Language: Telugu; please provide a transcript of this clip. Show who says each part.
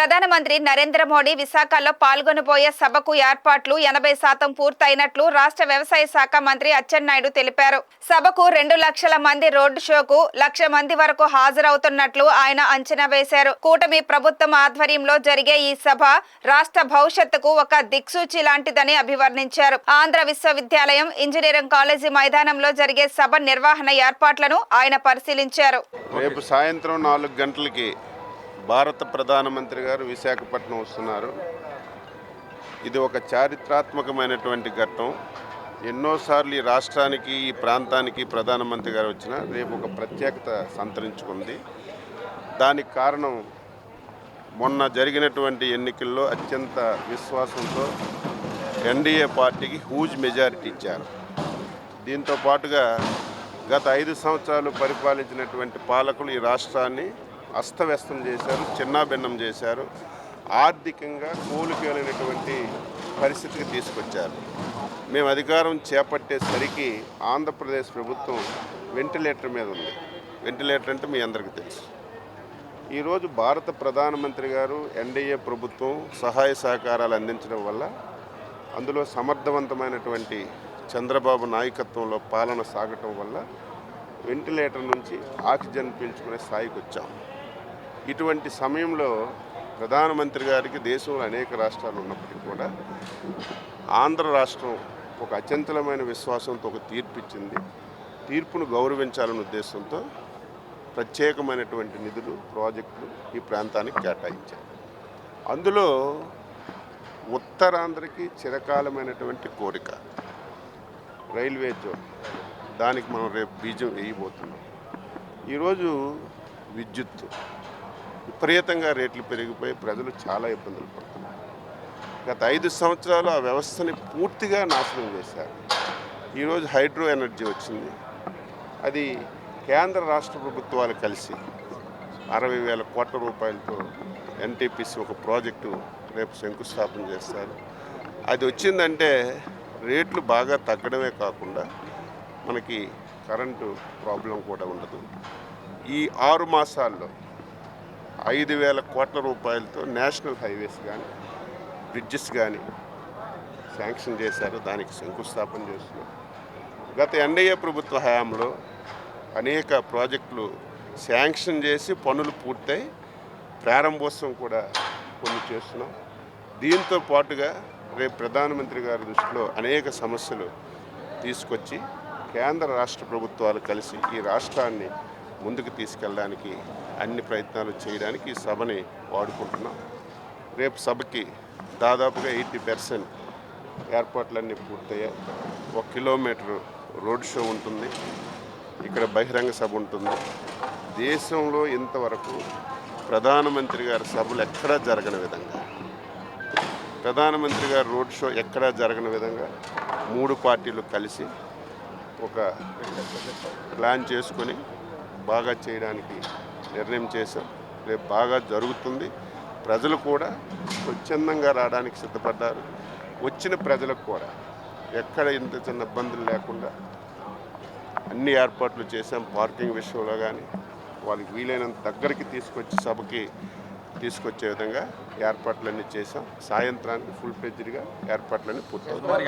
Speaker 1: ప్రధానమంత్రి నరేంద్ర మోడీ విశాఖలో పాల్గొనబోయే సభకు ఏర్పాట్లు 80% పూర్తయినట్లు రాష్ట్ర వ్యవసాయ శాఖ మంత్రి అచ్చెన్నాయుడు తెలిపారు. సభకు 2 లక్షల మంది రోడ్ షోకు 1,00,000 మంది వరకు హాజరవుతున్నట్లు ఆయన అంచనా వేశారు. కూటమి ప్రభుత్వం ఆధ్వర్యంలో జరిగే ఈ సభ రాష్ట్ర భవిష్యత్తుకు ఒక దిక్సూచి లాంటిదని అభివర్ణించారు. ఆంధ్ర విశ్వవిద్యాలయం ఇంజనీరింగ్ కాలేజీ మైదానంలో జరిగే సభ నిర్వహణ ఏర్పాట్లను ఆయన పరిశీలించారు.
Speaker 2: రేపు సాయంత్రం 4 గంటలకి భారత ప్రధానమంత్రి గారు విశాఖపట్నం వస్తున్నారు. ఇది ఒక చారిత్రాత్మకమైనటువంటి ఘట్టం. ఎన్నోసార్లు ఈ రాష్ట్రానికి ఈ ప్రాంతానికి ప్రధానమంత్రి గారు వచ్చినా రేపు ఒక ప్రత్యేకత సంతరించుకుంది. దానికి కారణం మొన్న జరిగినటువంటి ఎన్నికల్లో అత్యంత విశ్వాసంతో ఎన్డీఏ పార్టీకి హ్యూజ్ మెజారిటీ ఇచ్చారు. దీంతో పాటుగా గత 5 సంవత్సరాలు పరిపాలించినటువంటి పాలకులు ఈ రాష్ట్రాన్ని అస్తవ్యస్తం చేశారు, చిన్నాభిన్నం చేశారు, ఆర్థికంగా కోలుకోలేనటువంటి పరిస్థితికి తీసుకొచ్చారు. మేము అధికారం చేపట్టేసరికి ఆంధ్రప్రదేశ్ ప్రభుత్వం వెంటిలేటర్ మీద ఉంది. వెంటిలేటర్ అంటే మీ అందరికీ తెలుసు. ఈరోజు భారత ప్రధానమంత్రి గారు ఎన్డీఏ ప్రభుత్వం సహాయ సహకారాలు అందించడం వల్ల, అందులో సమర్థవంతమైనటువంటి చంద్రబాబు నాయకత్వంలో పాలన సాగటం వల్ల వెంటిలేటర్ నుంచి ఆక్సిజన్ పీల్చుకునే స్థాయికి వచ్చాం. ఇటువంటి సమయంలో ప్రధానమంత్రి గారికి దేశంలో అనేక రాష్ట్రాలు ఉన్నప్పటికీ కూడా ఆంధ్ర రాష్ట్రం ఒక అచంచలమైన విశ్వాసంతో ఒక తీర్పు ఇచ్చింది. తీర్పును గౌరవించాలనే ఉద్దేశంతో ప్రత్యేకమైనటువంటి నిధులు, ప్రాజెక్టులు ఈ ప్రాంతానికి కేటాయించారు. అందులో ఉత్తరాంధ్రకి చిరకాలమైనటువంటి కోరిక రైల్వే జోన్, దానికి మనం రేపు బీజం వేయబోతున్నాం. ఈరోజు విద్యుత్తు విపరీతంగా రేట్లు పెరిగిపోయి ప్రజలు చాలా ఇబ్బందులు పడుతున్నారు. గత 5 సంవత్సరాలు ఆ వ్యవస్థని పూర్తిగా నాశనం చేశారు. ఈరోజు హైడ్రో ఎనర్జీ వచ్చింది. అది కేంద్ర రాష్ట్ర ప్రభుత్వాలు కలిసి 60,000 కోట్ల రూపాయలతో ఎన్టీపీసీ ఒక ప్రాజెక్టు రేపు శంకుస్థాపన చేస్తారు. అది వచ్చిందంటే రేట్లు బాగా తగ్గడమే కాకుండా మనకి కరెంటు ప్రాబ్లం కూడా ఉండదు. ఈ 6 మాసాల్లో 5,000 కోట్ల రూపాయలతో నేషనల్ హైవేస్ కానీ బ్రిడ్జెస్ కానీ శాంక్షన్ చేశారు. దానికి శంకుస్థాపన చేస్తున్నారు. గత ఎన్డీఏ ప్రభుత్వ హయాంలో అనేక ప్రాజెక్టులు శాంక్షన్ చేసి పనులు పూర్తయి ప్రారంభోత్సవం కూడా కొన్ని చేస్తున్నాం. దీంతో పాటుగా రేపు ప్రధానమంత్రి గారి దృష్టిలో అనేక సమస్యలు తీసుకొచ్చి కేంద్ర రాష్ట్ర ప్రభుత్వాలు కలిసి ఈ రాష్ట్రాన్ని ముందుకు తీసుకెళ్ళడానికి అన్ని ప్రయత్నాలు చేయడానికి ఈ సభని వాడుకుంటున్నాం. రేపు సభకి దాదాపుగా 80% ఏర్పాట్లన్నీ పూర్తయ్యాయి. 1 కిలోమీటర్ రోడ్ షో ఉంటుంది. ఇక్కడ బహిరంగ సభ ఉంటుంది. దేశంలో ఇంతవరకు ప్రధానమంత్రి గారి సభలు ఎక్కడా జరగని విధంగా, ప్రధానమంత్రి గారి రోడ్ షో ఎక్కడా జరగని విధంగా 3 పార్టీలు కలిసి ఒక ప్లాన్ చేసుకొని బాగా చేయడానికి నిర్ణయం చేశాం. రేపు బాగా జరుగుతుంది. ప్రజలు కూడా స్వచ్ఛందంగా రావడానికి సిద్ధపడ్డారు. వచ్చిన ప్రజలకు కూడా ఎక్కడ ఇంత చిన్న ఇబ్బందులు లేకుండా అన్ని ఏర్పాట్లు చేశాం. పార్కింగ్ విషయంలో కానీ వాళ్ళకి వీలైనంత దగ్గరికి తీసుకొచ్చి సభకి తీసుకొచ్చే విధంగా ఏర్పాట్లన్నీ చేశాం. సాయంత్రానికి ఫుల్ ఫ్లెడ్జ్డ్గా ఏర్పాట్లన్నీ పూర్తవుతాయి.